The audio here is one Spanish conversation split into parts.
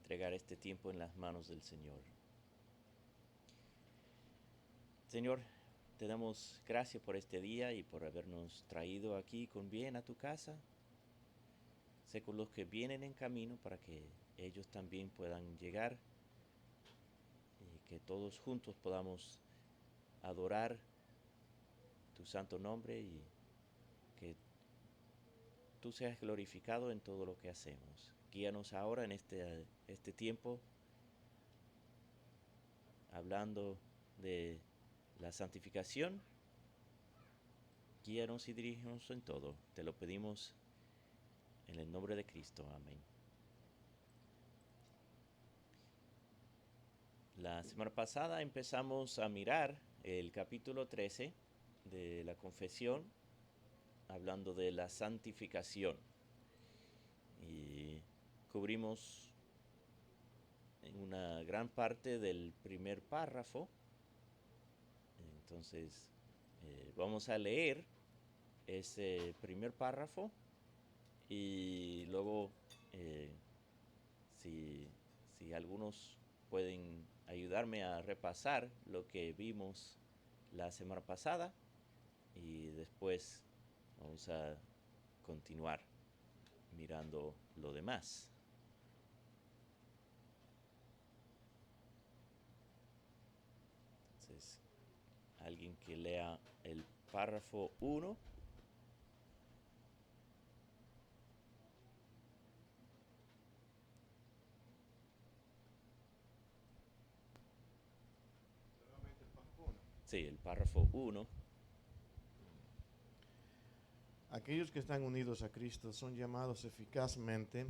entregar este tiempo en las manos del Señor. Señor, te damos gracias por este día y por habernos traído aquí con bien a tu casa. Sé con los que vienen en camino para que ellos también puedan llegar y que todos juntos podamos adorar tu santo nombre y que tú seas glorificado en todo lo que hacemos. Guíanos ahora en este tiempo hablando de la santificación. Guíanos y dirígenos en todo. Te lo pedimos en el nombre de Cristo. Amén. La semana pasada empezamos a mirar el capítulo 13 de la confesión, hablando de la santificación. Y cubrimos una gran parte del primer párrafo. Entonces, vamos a leer ese primer párrafo y luego, eh, si, si algunos pueden ayudarme a repasar lo que vimos la semana pasada y después vamos a continuar mirando lo demás. Entonces, alguien que lea el párrafo 1. Nuevamente el párrafo 1. Sí, el párrafo 1. Aquellos que están unidos a Cristo son llamados eficazmente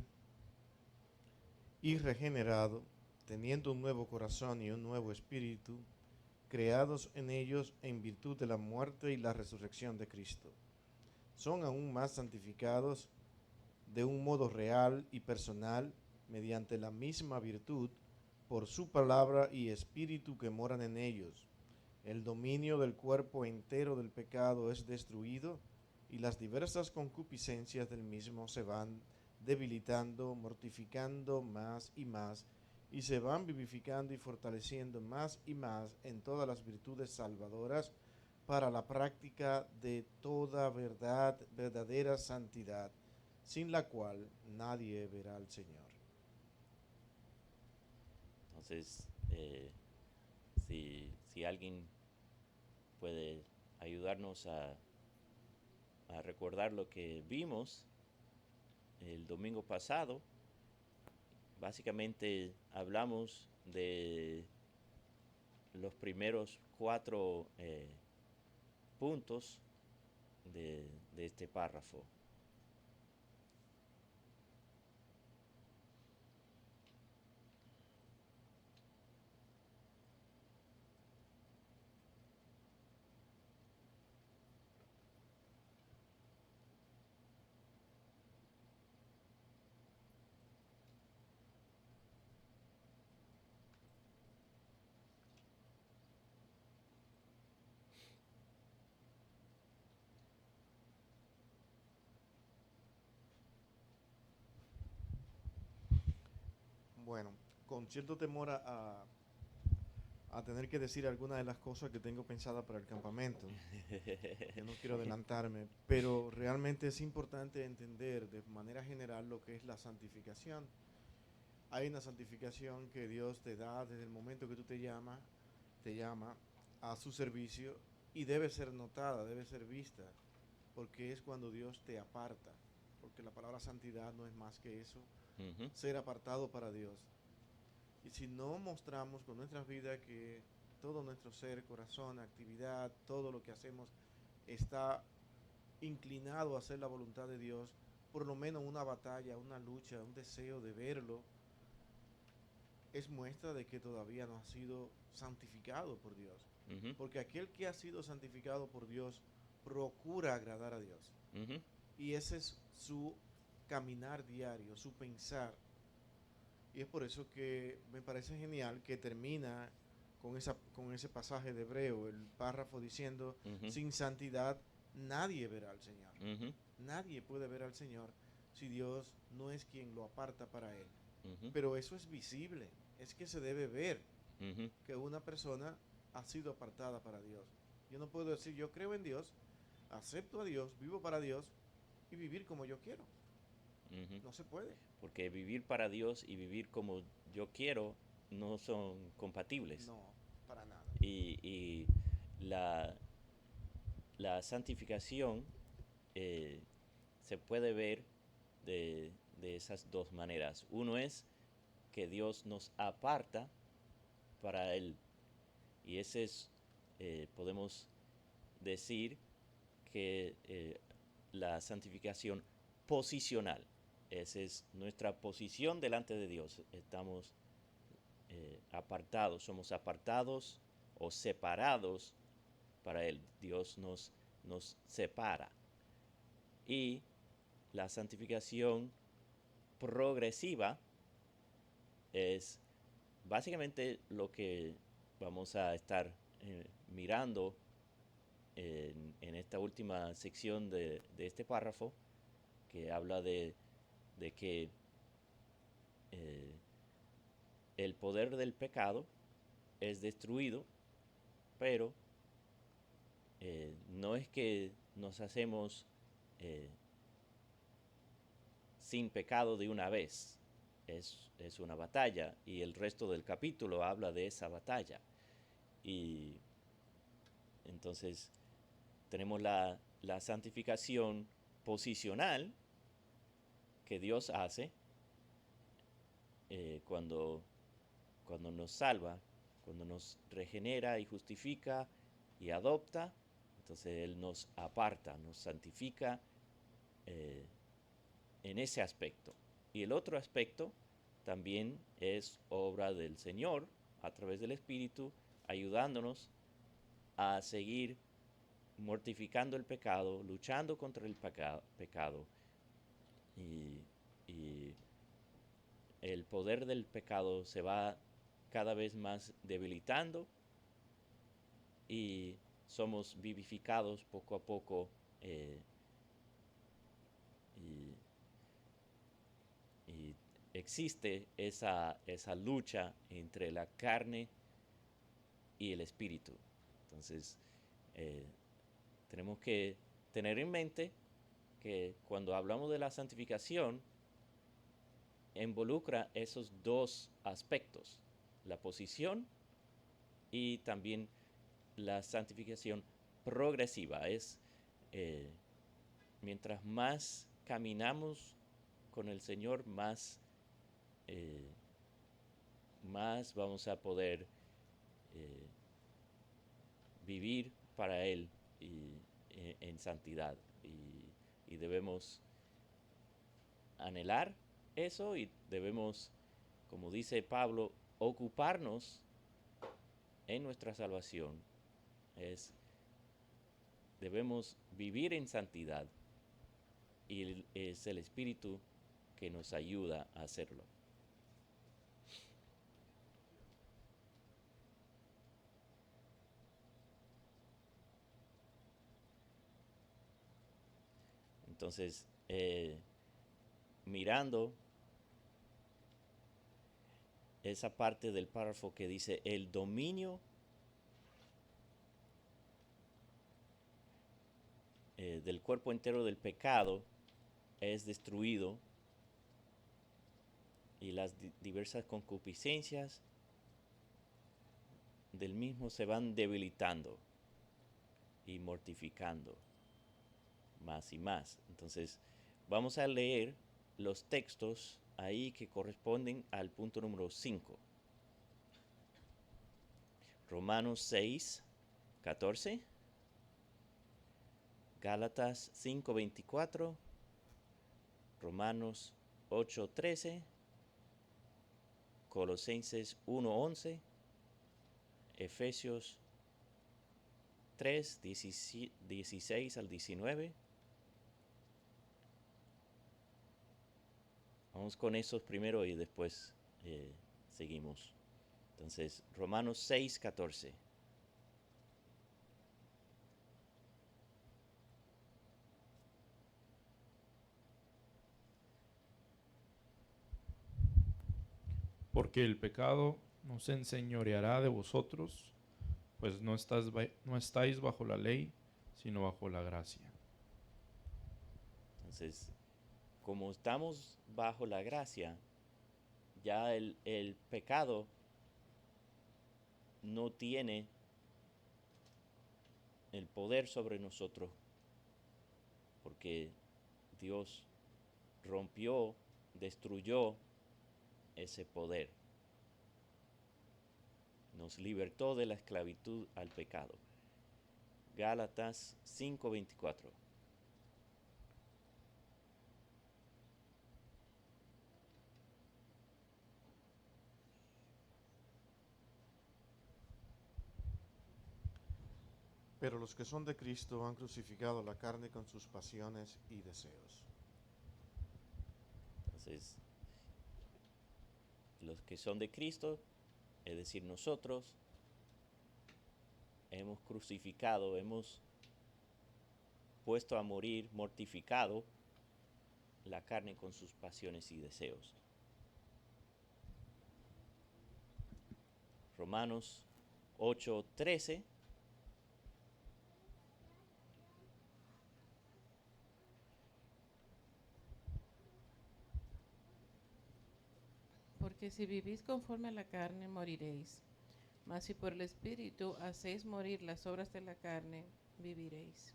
y regenerados, teniendo un nuevo corazón y un nuevo espíritu, creados en ellos en virtud de la muerte y la resurrección de Cristo. Son aún más santificados de un modo real y personal mediante la misma virtud por su palabra y espíritu que moran en ellos. El dominio del cuerpo entero del pecado es destruido y las diversas concupiscencias del mismo se van debilitando, mortificando más y se van vivificando y fortaleciendo más y más en todas las virtudes salvadoras para la práctica de toda verdad, verdadera santidad, sin la cual nadie verá al Señor. Entonces, si alguien puede ayudarnos a recordar lo que vimos el domingo pasado, básicamente hablamos de los primeros 4 puntos de este párrafo. Bueno, con cierto temor a tener que decir algunas de las cosas que tengo pensadas para el campamento. Yo no quiero adelantarme, pero realmente es importante entender de manera general lo que es la santificación. Hay una santificación que Dios te da desde el momento que tú te llama a su servicio y debe ser notada, debe ser vista, porque es cuando Dios te aparta, porque la palabra santidad no es más que eso, Ujú. ser apartado para Dios. Y si no mostramos con nuestras vidas que todo nuestro ser, corazón, actividad, todo lo que hacemos está inclinado a hacer la voluntad de Dios, por lo menos una batalla, una lucha, un deseo de verlo, es muestra de que todavía no ha sido santificado por Dios. Ujú. Porque aquel que ha sido santificado por Dios procura agradar a Dios. Ujú. Y ese es su caminar diario, su pensar. Y es por eso que me parece genial que termina con ese pasaje de Hebreo, el párrafo diciendo, Ujú. sin santidad nadie verá al Señor. Ujú. Nadie puede ver al Señor si Dios no es quien lo aparta para Él. Ujú, pero eso es visible, es que se debe ver ujú, que una persona ha sido apartada para Dios. Yo no puedo decir, yo creo en Dios, acepto a Dios, vivo para Dios y vivir como yo quiero. ujú. No se puede. Porque vivir para Dios y vivir como yo quiero no son compatibles. No, para nada. Y la, la santificación eh, se puede ver de esas dos maneras. Uno es que Dios nos aparta para Él. Y ese es, podemos decir que la santificación posicional. Esa es nuestra posición delante de Dios. Estamos apartados, somos apartados o separados para Él. Dios nos separa. Y la santificación progresiva es básicamente lo que vamos a estar mirando en esta última sección de este párrafo, que habla de que eh, el poder del pecado es destruido, pero no es que nos hacemos eh, sin pecado de una vez. Es una batalla y el resto del capítulo habla de esa batalla. Y entonces tenemos la santificación posicional que Dios hace cuando, cuando nos salva, cuando nos regenera y justifica y adopta. Entonces Él nos aparta, nos santifica eh, en ese aspecto. Y el otro aspecto también es obra del Señor a través del Espíritu, ayudándonos a seguir mortificando el pecado, luchando contra el pecado. Y, y el poder del pecado se va cada vez más debilitando y somos vivificados poco a poco y, y existe esa lucha entre la carne y el espíritu. Entonces, eh, tenemos que tener en mente que cuando hablamos de la santificación, involucra esos dos aspectos, la posición y también la santificación progresiva. Es eh, mientras más caminamos con el Señor, eh, más vamos a poder eh, vivir para Él y, en santidad. Y debemos anhelar eso y debemos, como dice Pablo, ocuparnos en nuestra salvación. Es, debemos vivir en santidad y es el Espíritu que nos ayuda a hacerlo. Entonces, mirando esa parte del párrafo que dice el dominio del cuerpo entero del pecado es destruido y las diversas concupiscencias del mismo se van debilitando y mortificando más y más. Entonces, vamos a leer los textos ahí que corresponden al punto número 5. Romanos 6, 14. Gálatas 5, 24. Romanos 8, 13. Colosenses 1, 11. Efesios 3, 16 al 19. Vamos con esos primero y después seguimos. Entonces, Romanos 6, 14. porque el pecado no se enseñoreará de vosotros, pues no estáis bajo la ley, sino bajo la gracia. Entonces, como estamos bajo la gracia, ya el pecado no tiene el poder sobre nosotros, porque Dios rompió, destruyó ese poder. Nos libertó de la esclavitud al pecado. Gálatas 5:24. Pero los que son de Cristo han crucificado la carne con sus pasiones y deseos. Entonces, los que son de Cristo, es decir, nosotros, hemos crucificado, hemos puesto a morir, mortificado la carne con sus pasiones y deseos. Romanos 8:13. Porque si vivís conforme a la carne, moriréis. Mas si por el Espíritu hacéis morir las obras de la carne, viviréis.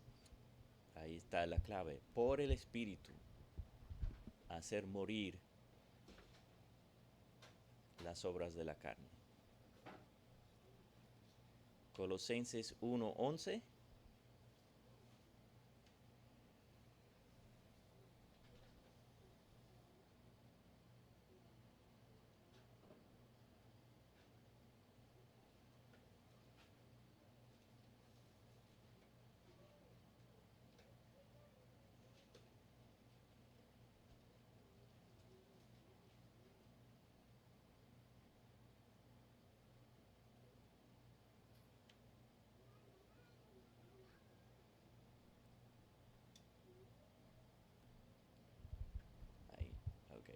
Ahí está la clave. Por el Espíritu, hacer morir las obras de la carne. Colosenses 1:11. Ahí, ok.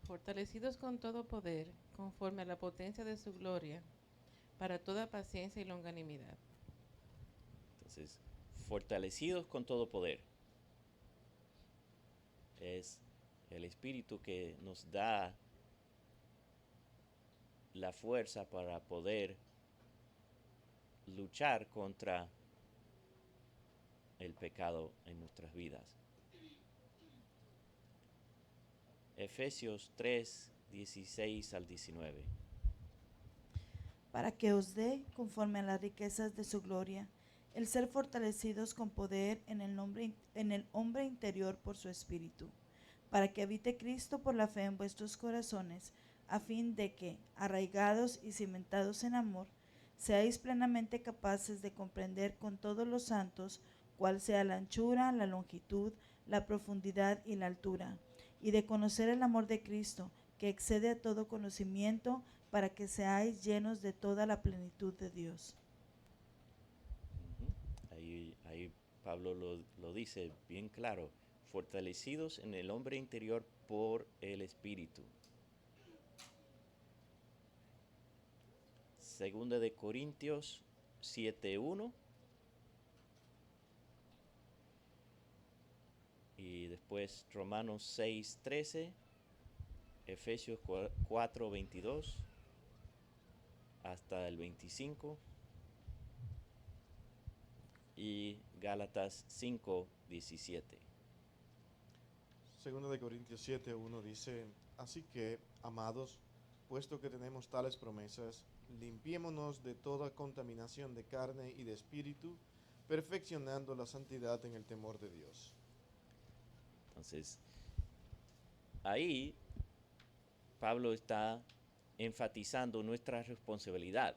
Fortalecidos con todo poder, conforme a la potencia de su gloria, para toda paciencia y longanimidad. Entonces, fortalecidos con todo poder. Es el Espíritu que nos da la fuerza para poder luchar contra el pecado en nuestras vidas. Efesios 3:16-19. Para que os dé, conforme a las riquezas de su gloria, el ser fortalecidos con poder en el hombre interior por su espíritu, para que habite Cristo por la fe en vuestros corazones, a fin de que, arraigados y cimentados en amor, seáis plenamente capaces de comprender con todos los santos cuál sea la anchura, la longitud, la profundidad y la altura, y de conocer el amor de Cristo, que excede a todo conocimiento, para que seáis llenos de toda la plenitud de Dios. Ahí Pablo lo dice bien claro, fortalecidos en el hombre interior por el Espíritu. Segunda de Corintios 7:1. Y después Romanos 6:13, Efesios 4:22 hasta el 25 y Gálatas 5:17. Segundo de Corintios 7:1 dice, así que, amados, puesto que tenemos tales promesas, limpiémonos de toda contaminación de carne y de espíritu, perfeccionando la santidad en el temor de Dios. Entonces, ahí Pablo está enfatizando nuestra responsabilidad,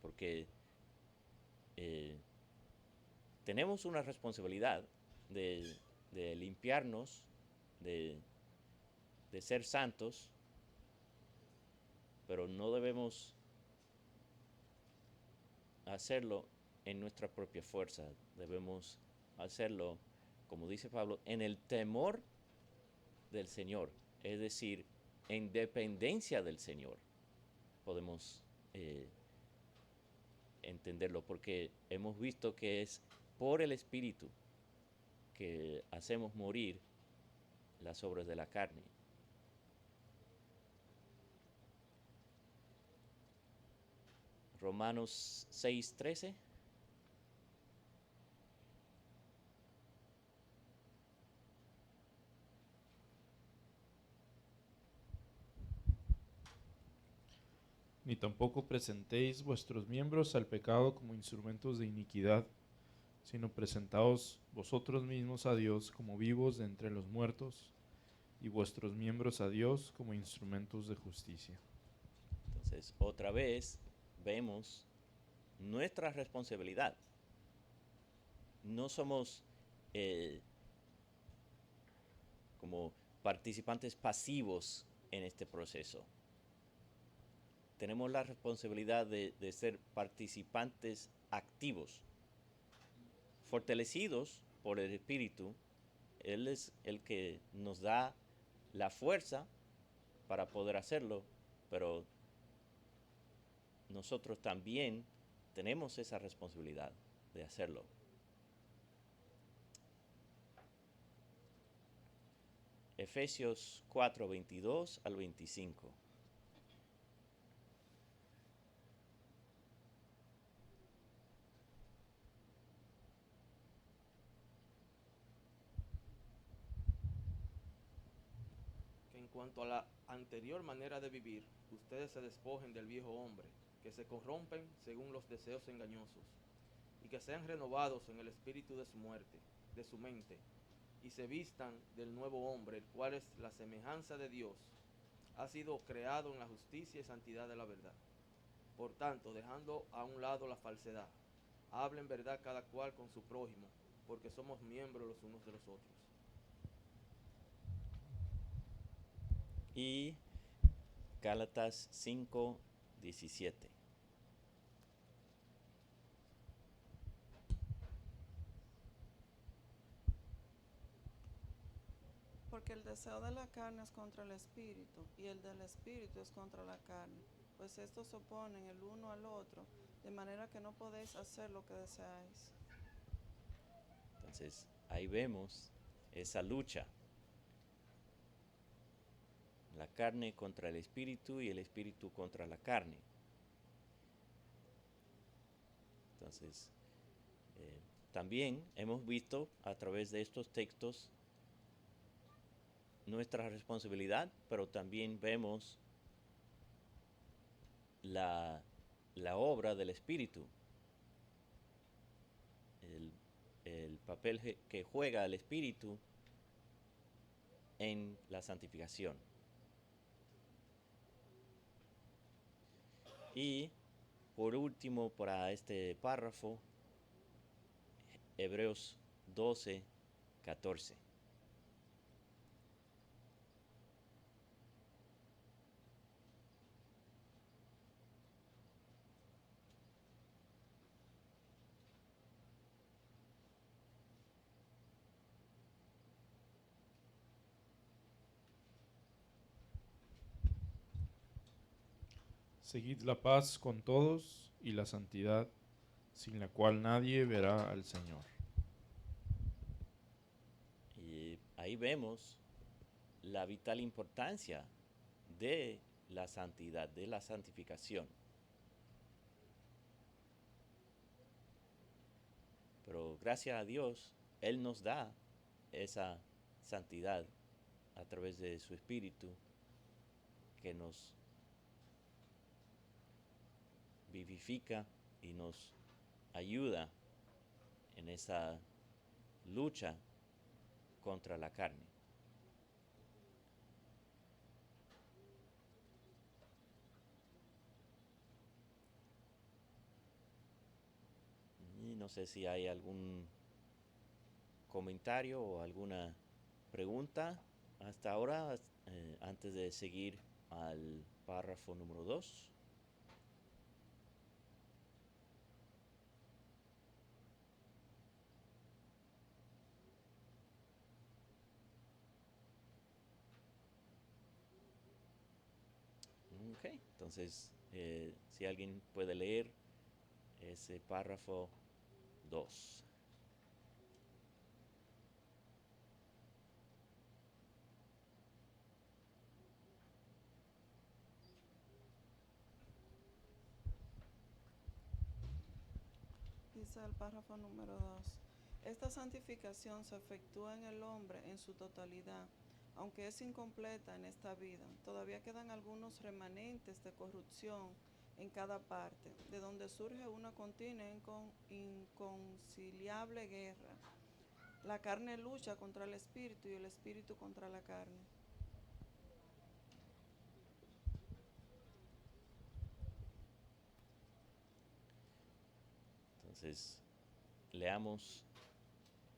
porque tenemos una responsabilidad de limpiarnos, de ser santos, pero no debemos hacerlo en nuestra propia fuerza. Debemos hacerlo, como dice Pablo, en el temor del Señor. Es decir, en dependencia del Señor. Podemos entenderlo porque hemos visto que es por el Espíritu que hacemos morir las obras de la carne. Romanos 6:13. Ni tampoco presentéis vuestros miembros al pecado como instrumentos de iniquidad, sino presentaos vosotros mismos a Dios como vivos de entre los muertos, y vuestros miembros a Dios como instrumentos de justicia. Entonces, otra vez vemos nuestra responsabilidad. No somos como participantes pasivos en este proceso. Tenemos la responsabilidad de ser participantes activos, fortalecidos por el Espíritu. Él es el que nos da la fuerza para poder hacerlo, pero nosotros también tenemos esa responsabilidad de hacerlo. Efesios 4:22 al 25. Que en cuanto a la anterior manera de vivir, ustedes se despojen del viejo hombre, que se corrompen según los deseos engañosos, y que sean renovados en el espíritu de su mente, y se vistan del nuevo hombre, el cual es la semejanza de Dios, ha sido creado en la justicia y santidad de la verdad. Por tanto, dejando a un lado la falsedad, hablen verdad cada cual con su prójimo, porque somos miembros los unos de los otros. Y Gálatas 5:17. Porque el deseo de la carne es contra el espíritu, y el del espíritu es contra la carne, pues estos se oponen el uno al otro, de manera que no podéis hacer lo que deseáis. Entonces, ahí vemos esa lucha. La carne contra el espíritu y el espíritu contra la carne. Entonces, también hemos visto a través de estos textos nuestra responsabilidad, pero también vemos la obra del Espíritu, el papel que juega el Espíritu en la santificación. Y por último, para este párrafo, Hebreos 12:14. Seguid la paz con todos y la santidad, sin la cual nadie verá al Señor. Y ahí vemos la vital importancia de la santidad, de la santificación. Pero gracias a Dios, Él nos da esa santidad a través de su Espíritu que nos vivifica y nos ayuda en esa lucha contra la carne. Y no sé si hay algún comentario o alguna pregunta hasta ahora, antes de seguir al párrafo número 2. Ok, entonces si alguien puede leer ese párrafo 2. Dice el párrafo número 2. Esta santificación se efectúa en el hombre en su totalidad, aunque es incompleta en esta vida. Todavía quedan algunos remanentes de corrupción en cada parte, de donde surge una continua inconciliable guerra. La carne lucha contra el espíritu y el espíritu contra la carne. Entonces, leamos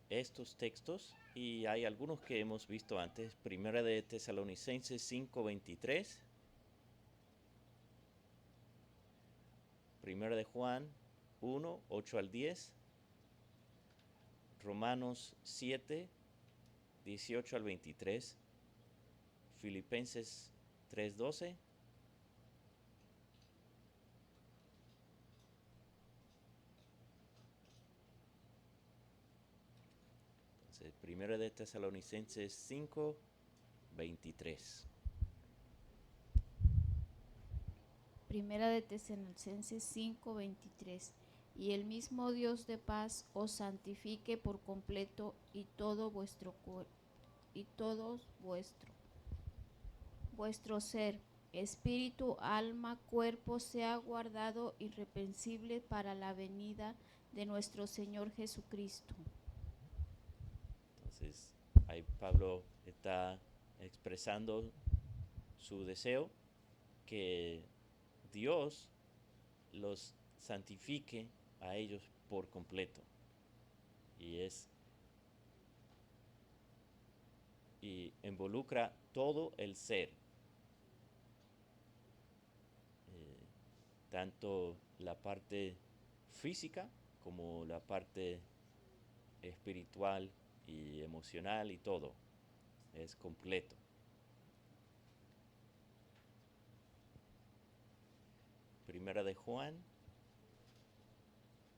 estos textos y hay algunos que hemos visto antes. Primera de Tesalonicenses 5:23. Primera de Juan 1:8 al 10. Romanos 7:18 al 23. Filipenses 3:12. Primera de Tesalonicenses 5:23. Primera de Tesalonicenses 5:23. Y el mismo Dios de paz os santifique por completo y todo vuestro ser, espíritu, alma, cuerpo sea guardado irreprensible para la venida de nuestro Señor Jesucristo. Entonces, ahí Pablo está expresando su deseo que Dios los santifique a ellos por completo. Y involucra todo el ser. Tanto la parte física como la parte espiritual y emocional y todo. Es completo. Primera de Juan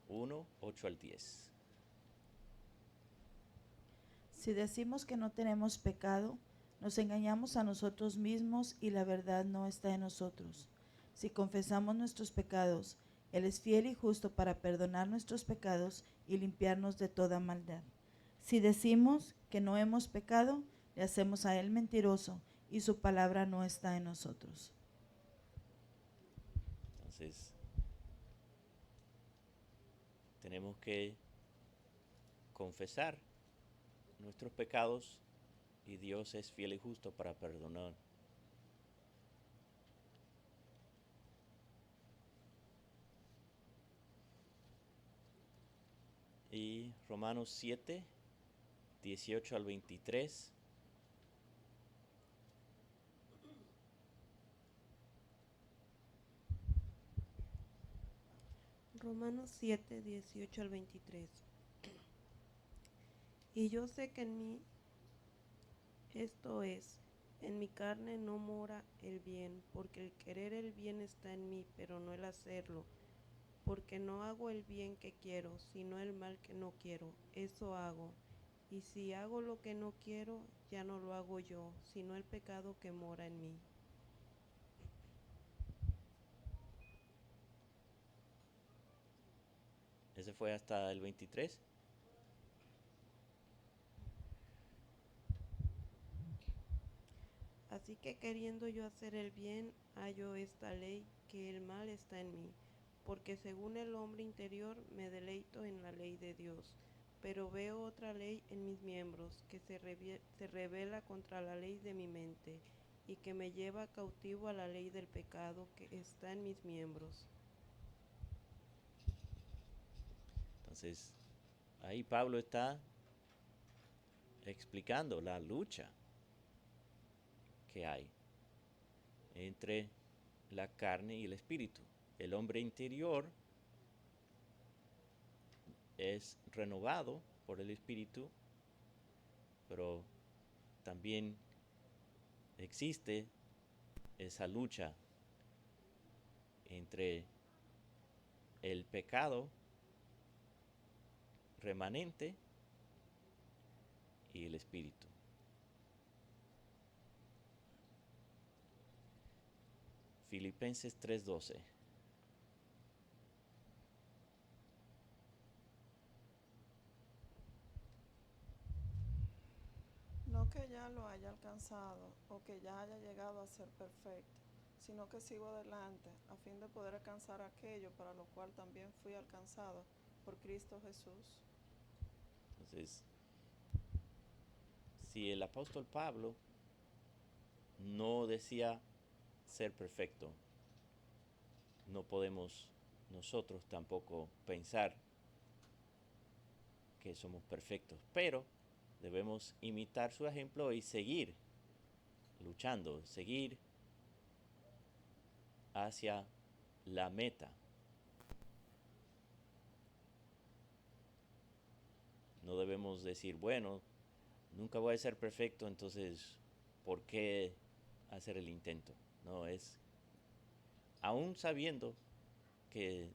1:8 al 10. Si decimos que no tenemos pecado, nos engañamos a nosotros mismos y la verdad no está en nosotros. Si confesamos nuestros pecados, Él es fiel y justo para perdonar nuestros pecados y limpiarnos de toda maldad. Si decimos que no hemos pecado, le hacemos a Él mentiroso y su palabra no está en nosotros. Entonces, tenemos que confesar nuestros pecados y Dios es fiel y justo para perdonar. Y Romanos 7:18 al 23. Romanos 7:18 al 23. Y yo sé que en mí, esto es, en mi carne no mora el bien, porque el querer el bien está en mí, pero no el hacerlo. Porque no hago el bien que quiero, sino el mal que no quiero, eso hago. Y si hago lo que no quiero, ya no lo hago yo, sino el pecado que mora en mí. Ese fue hasta el 23. Así que queriendo yo hacer el bien, hallo esta ley, que el mal está en mí. Porque según el hombre interior me deleito en la ley de Dios, pero veo otra ley en mis miembros, que se rebela contra la ley de mi mente, y que me lleva cautivo a la ley del pecado que está en mis miembros. Entonces, ahí Pablo está explicando la lucha que hay entre la carne y el espíritu. El hombre interior es renovado por el espíritu, pero también existe esa lucha entre el pecado remanente y el espíritu. Filipenses 3:12. No que ya lo haya alcanzado o que ya haya llegado a ser perfecto, sino que sigo adelante a fin de poder alcanzar aquello para lo cual también fui alcanzado por Cristo Jesús. Entonces, si el apóstol Pablo no decía ser perfecto, no podemos nosotros tampoco pensar que somos perfectos, pero debemos imitar su ejemplo y seguir luchando, seguir hacia la meta. No debemos decir, bueno, nunca voy a ser perfecto, entonces, ¿por qué hacer el intento? No, es, aún sabiendo que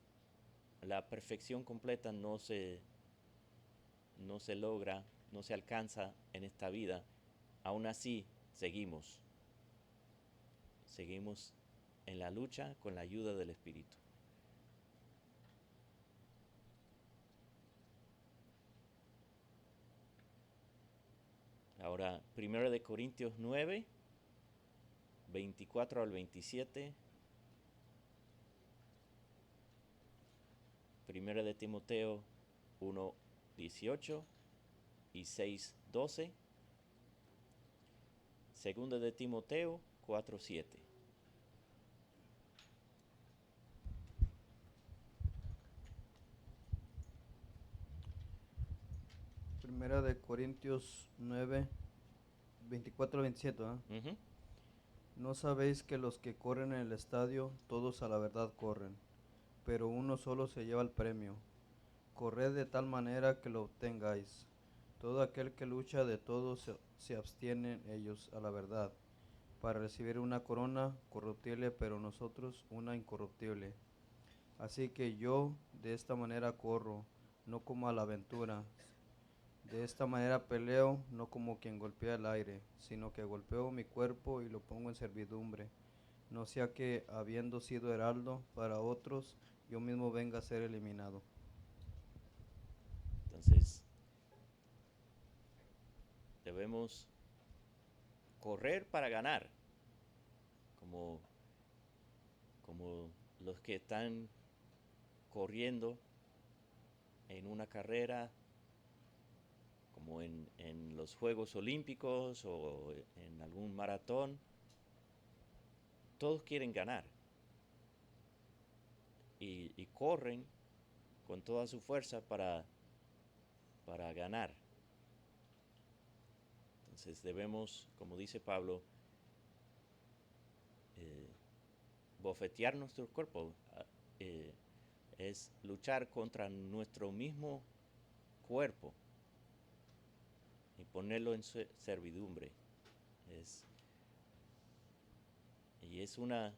la perfección completa no se logra, no se alcanza en esta vida, aún así seguimos en la lucha con la ayuda del Espíritu. Ahora, 1 de Corintios 9, 24 al 27. 1 de Timoteo 1, 18 y 6, 12. 2 de Timoteo 4, 7. Primera de Corintios 9, 24 al 27, ¿ah? Uh-huh. ¿No sabéis que los que corren en el estadio, todos a la verdad corren, pero uno solo se lleva el premio? Corred de tal manera que lo obtengáis. Todo aquel que lucha de todo se abstienen ellos a la verdad, para recibir una corona corruptible, pero nosotros una incorruptible. Así que yo de esta manera corro, no como a la aventura. De esta manera peleo, no como quien golpea el aire, sino que golpeo mi cuerpo y lo pongo en servidumbre, no sea que, habiendo sido heraldo para otros, yo mismo venga a ser eliminado. Entonces, debemos correr para ganar, como los que están corriendo en una carrera, como en los Juegos Olímpicos o en algún maratón. Todos quieren ganar y corren con toda su fuerza para ganar. Entonces debemos, como dice Pablo, bofetear nuestro cuerpo, es luchar contra nuestro mismo cuerpo y ponerlo en servidumbre. Y es una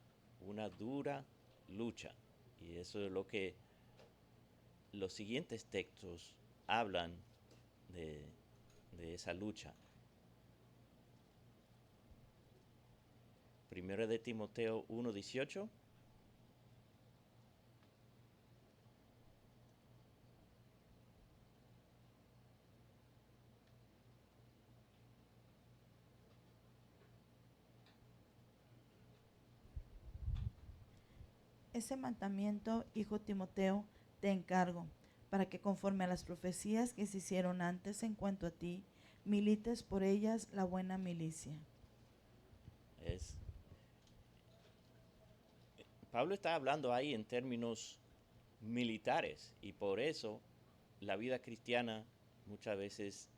dura lucha, y eso es lo que los siguientes textos hablan de esa lucha. 1 de Timoteo 1:18. Ese mandamiento, hijo Timoteo, te encargo, para que conforme a las profecías que se hicieron antes en cuanto a ti, milites por ellas la buena milicia. Pablo está hablando ahí en términos militares, y por eso la vida cristiana muchas veces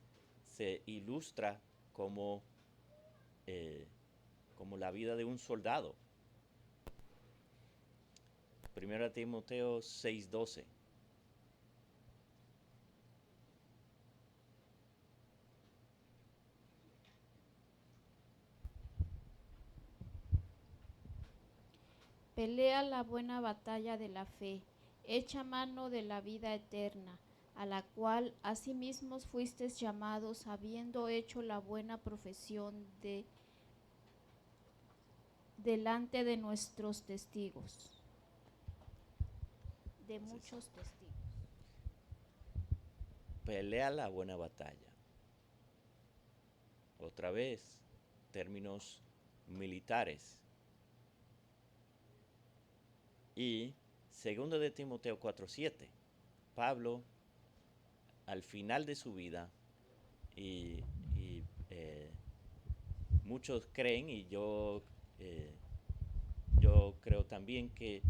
se ilustra como la vida de un soldado. 1 Timoteo 6:12. Pelea la buena batalla de la fe, echa mano de la vida eterna, a la cual asimismo fuisteis llamados, habiendo hecho la buena profesión delante de nuestros testigos, de muchos testigos. Pelea la buena batalla. Otra vez, términos militares. Y 2 de Timoteo 4:7, Pablo, al final de su vida, y muchos creen, y yo creo también que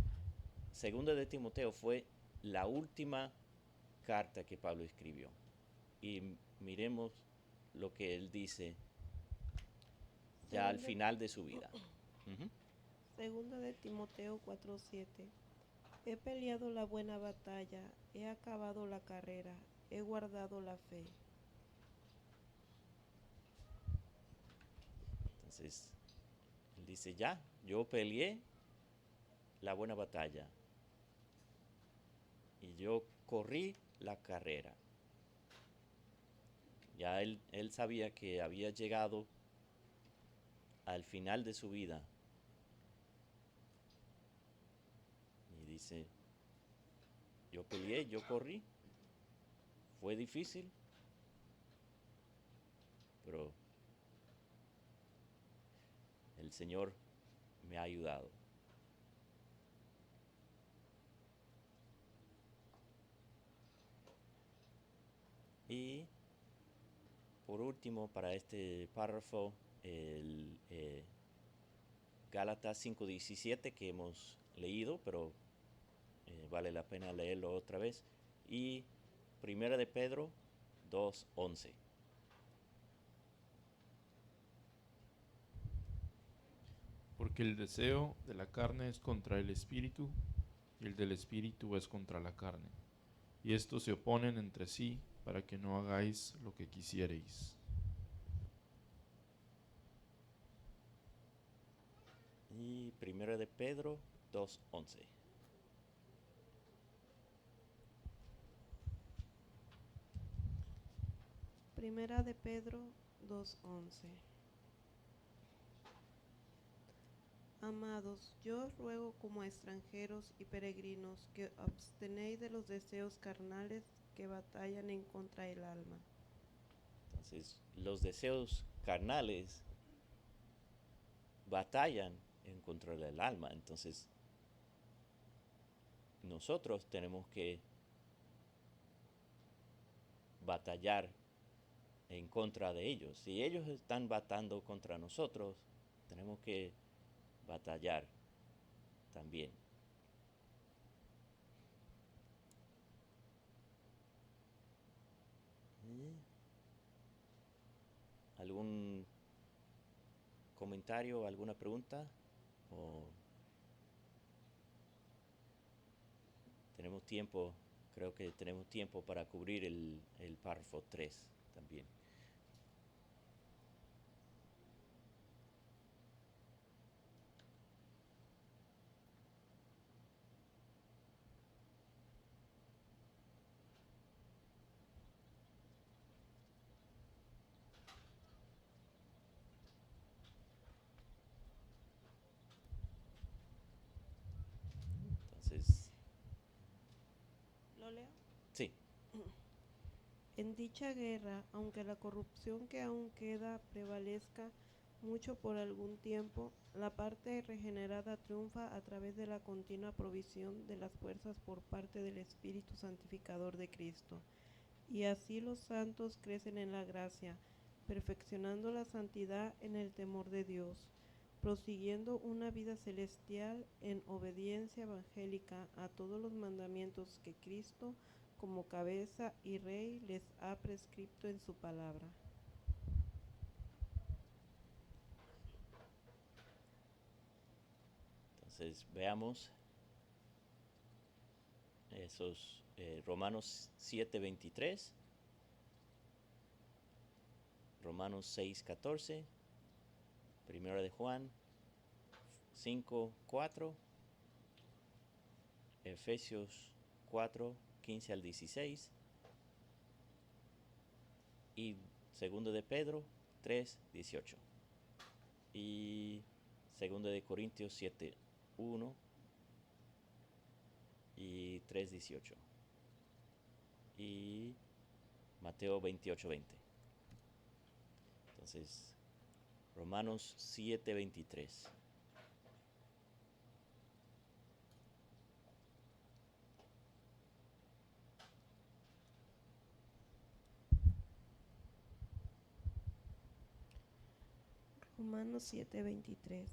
2 de Timoteo fue la última carta que Pablo escribió. Y miremos lo que él dice ya al final de su vida. Segunda de Timoteo 4:7. He peleado la buena batalla, he acabado la carrera, he guardado la fe. Entonces, él dice, ya, yo peleé la buena batalla y yo corrí la carrera. Ya él sabía que había llegado al final de su vida. Y dice, yo peleé, yo corrí. Fue difícil, pero el Señor me ha ayudado. Y por último, para este párrafo, el Gálatas 5:17 que hemos leído, pero vale la pena leerlo otra vez. Y 1 de Pedro 2:11. Porque el deseo de la carne es contra el espíritu, y el del espíritu es contra la carne. Y estos se oponen entre sí para que no hagáis lo que quisierais. Y 1 de Pedro 2:11. Primera de Pedro 2:11. Amados, yo os ruego como a extranjeros y peregrinos que abstenéis de los deseos carnales que batallan en contra del alma. Entonces, los deseos carnales batallan en contra del alma. Entonces, nosotros tenemos que batallar en contra de ellos. Si ellos están batallando contra nosotros, tenemos que batallar también. ¿Algún comentario, alguna pregunta? ¿O tenemos tiempo? Creo que tenemos tiempo para cubrir el párrafo 3 también. Entonces, ¿Lo leo? sí. En dicha guerra, aunque la corrupción que aún queda prevalezca mucho por algún tiempo, la parte regenerada triunfa a través de la continua provisión de las fuerzas por parte del Espíritu Santificador de Cristo. Y así los santos crecen en la gracia, perfeccionando la santidad en el temor de Dios, prosiguiendo una vida celestial en obediencia evangélica a todos los mandamientos que Cristo, como cabeza y rey, les ha prescrito en su palabra. Entonces, veamos esos Romanos 7:23, Romanos 6:14, 1 de Juan 5:4 Efesios 4, 15 al 16 y segundo de Pedro 3, 18 y segundo de Corintios 7, 1 y 3, 18 y Mateo 28, 20. Entonces, Romanos 7, 23. Romanos 7:23.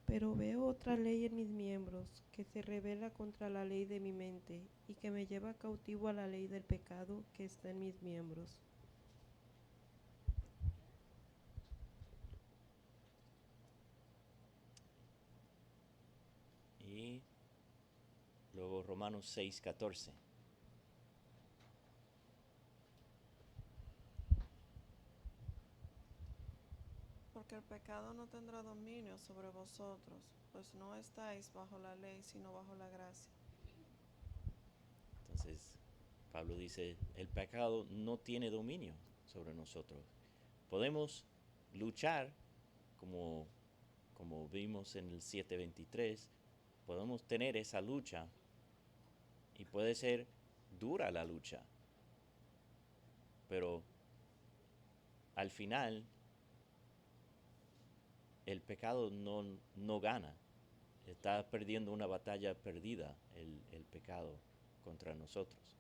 Pero veo otra ley en mis miembros, que se rebela contra la ley de mi mente, y que me lleva cautivo a la ley del pecado que está en mis miembros. Y luego Romanos 6, 14. Porque el pecado no tendrá dominio sobre vosotros, pues no estáis bajo la ley, sino bajo la gracia. Entonces, Pablo dice, el pecado no tiene dominio sobre nosotros. Podemos luchar, como vimos en el 7:23, podemos tener esa lucha y puede ser dura la lucha, pero al final el pecado no gana. Está perdiendo una batalla perdida el pecado contra nosotros.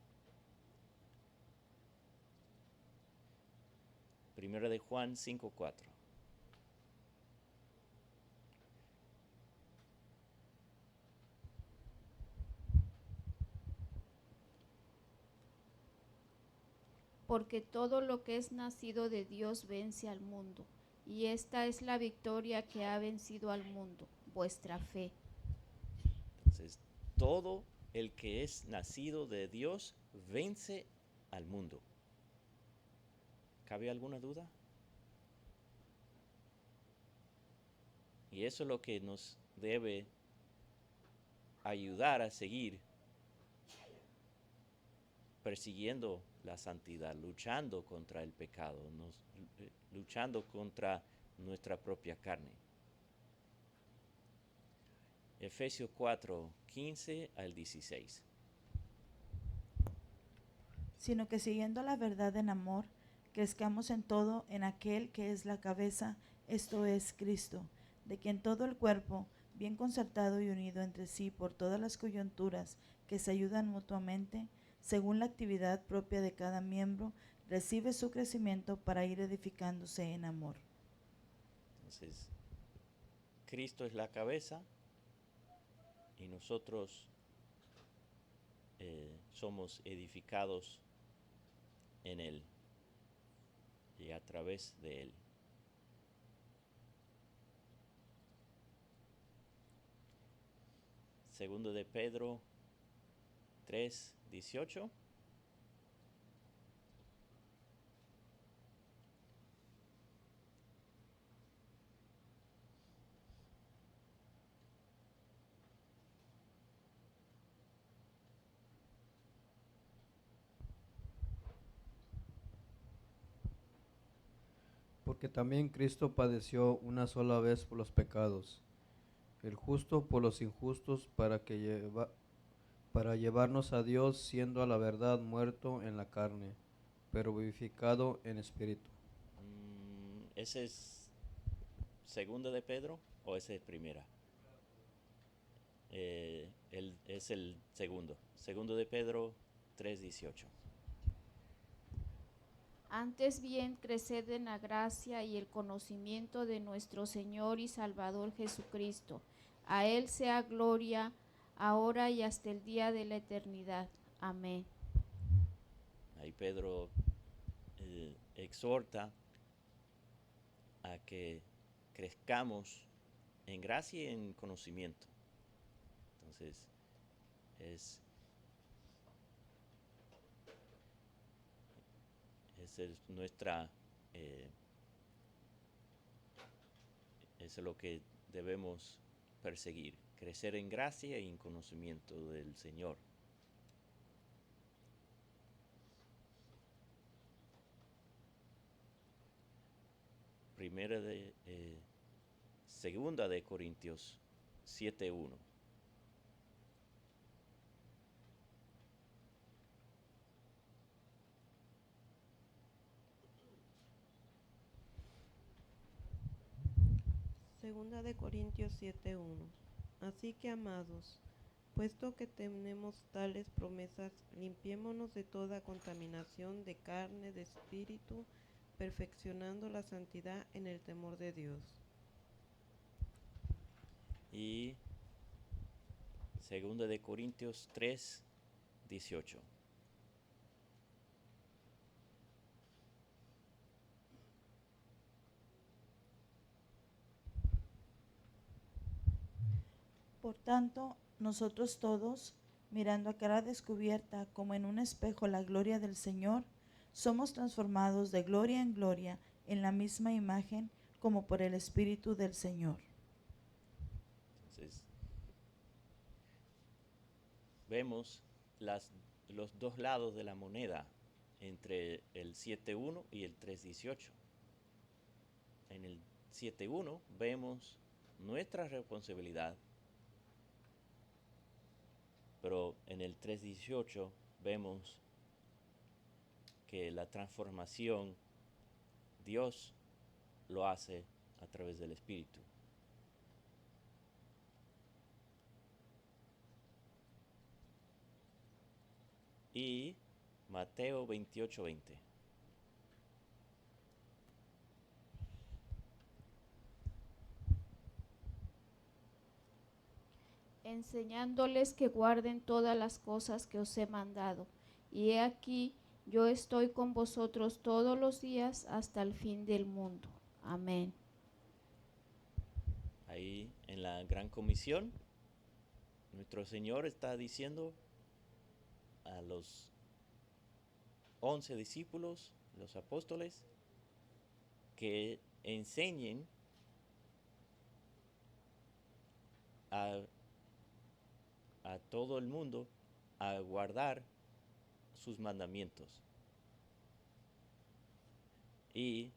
Primera de Juan 5:4. Porque todo lo que es nacido de Dios vence al mundo, y esta es la victoria que ha vencido al mundo, vuestra fe. Entonces, todo el que es nacido de Dios vence al mundo. ¿Cabe alguna duda? Y eso es lo que nos debe ayudar a seguir persiguiendo la santidad, luchando contra el pecado, luchando contra nuestra propia carne. Efesios 4, 15 al 16. Sino que siguiendo la verdad en amor, crezcamos en todo en aquel que es la cabeza, esto es Cristo, de quien todo el cuerpo, bien concertado y unido entre sí por todas las coyunturas que se ayudan mutuamente, según la actividad propia de cada miembro, recibe su crecimiento para ir edificándose en amor. Entonces, Cristo es la cabeza y nosotros somos edificados en Él y a través de Él. Segundo de Pedro 3, 18. Porque también Cristo padeció una sola vez por los pecados, el justo por los injustos, para llevarnos a Dios, siendo a la verdad muerto en la carne, pero vivificado en espíritu. ¿Ese es segundo de Pedro o ese es primera? Es el segundo. Segundo de Pedro 3:18. Antes bien, creced en la gracia y el conocimiento de nuestro Señor y Salvador Jesucristo. A Él sea gloria, ahora y hasta el día de la eternidad. Amén. Ahí Pedro exhorta a que crezcamos en gracia y en conocimiento. Entonces, esa es nuestra, eso es lo que debemos perseguir, crecer en gracia y en conocimiento del Señor. Segunda de Corintios 7:1. Segunda de Corintios 7:1. Así que, amados, puesto que tenemos tales promesas, limpiémonos de toda contaminación de carne, de espíritu, perfeccionando la santidad en el temor de Dios. Y Segunda de Corintios 3:18. Por tanto, nosotros todos, mirando a cara descubierta como en un espejo la gloria del Señor, somos transformados de gloria en gloria en la misma imagen como por el Espíritu del Señor. Entonces, vemos los dos lados de la moneda entre el 7:1 y el 3:18. En el 7:1 vemos nuestra responsabilidad, pero en el 3:18 vemos que la transformación Dios lo hace a través del Espíritu. Y Mateo 28:20. Enseñándoles que guarden todas las cosas que os he mandado. Y he aquí, yo estoy con vosotros todos los días hasta el fin del mundo. Amén. Ahí en la Gran Comisión, nuestro Señor está diciendo a los 11 discípulos, los apóstoles, que enseñen a todo el mundo a guardar sus mandamientos. Y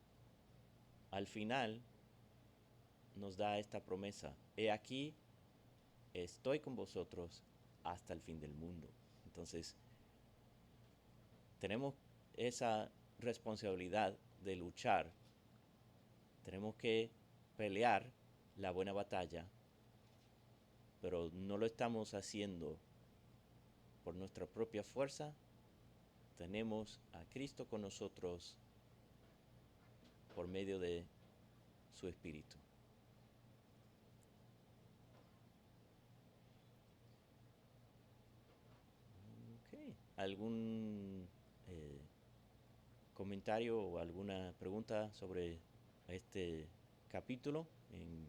al final nos da esta promesa: he aquí, estoy con vosotros hasta el fin del mundo. Entonces, tenemos esa responsabilidad de luchar. Tenemos que pelear la buena batalla, pero no lo estamos haciendo por nuestra propia fuerza. Tenemos a Cristo con nosotros por medio de su Espíritu. Okay. ¿Algún comentario o alguna pregunta sobre este capítulo, en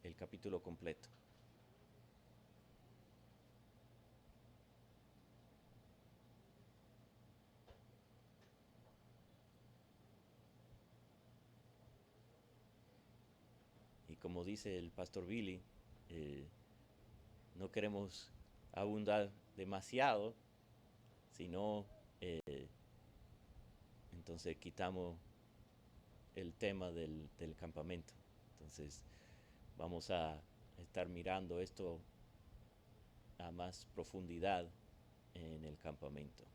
el capítulo completo? Y como dice el pastor Billy, no queremos abundar demasiado, sino entonces quitamos el tema del campamento. Entonces vamos a estar mirando esto a más profundidad en el campamento.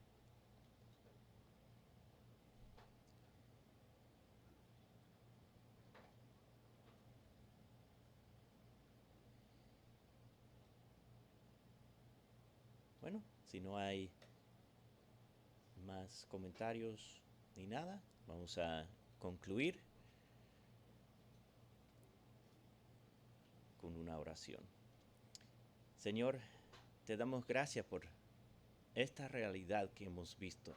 Bueno, si no hay más comentarios ni nada, vamos a concluir con una oración. Señor, te damos gracias por esta realidad que hemos visto,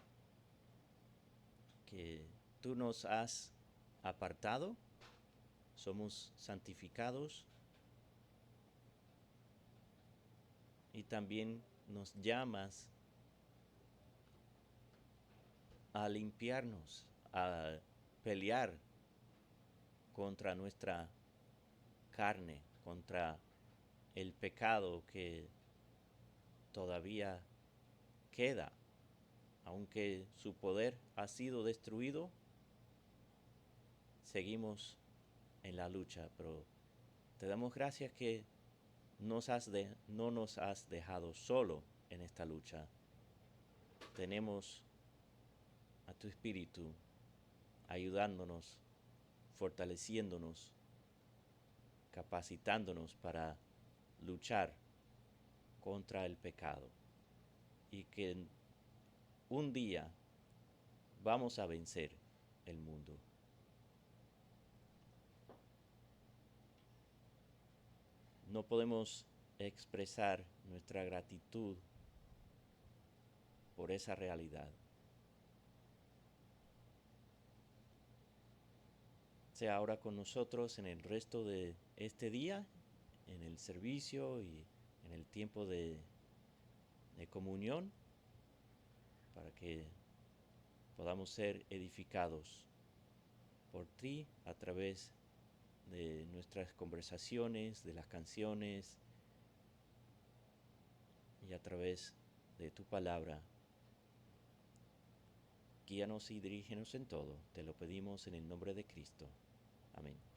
que tú nos has apartado, somos santificados y también nos llamas a limpiarnos, a pelear contra nuestra carne, contra el pecado que todavía queda. Aunque su poder ha sido destruido, seguimos en la lucha, pero te damos gracias que no nos has dejado solo en esta lucha. Tenemos a tu Espíritu ayudándonos, fortaleciéndonos, capacitándonos para luchar contra el pecado. Y que un día vamos a vencer el mundo. No podemos expresar nuestra gratitud por esa realidad. Sea ahora con nosotros en el resto de este día, en el servicio y en el tiempo de comunión, para que podamos ser edificados por ti a través de nuestras conversaciones, de las canciones y a través de tu palabra. Guíanos y dirígenos en todo. Te lo pedimos en el nombre de Cristo. Amén.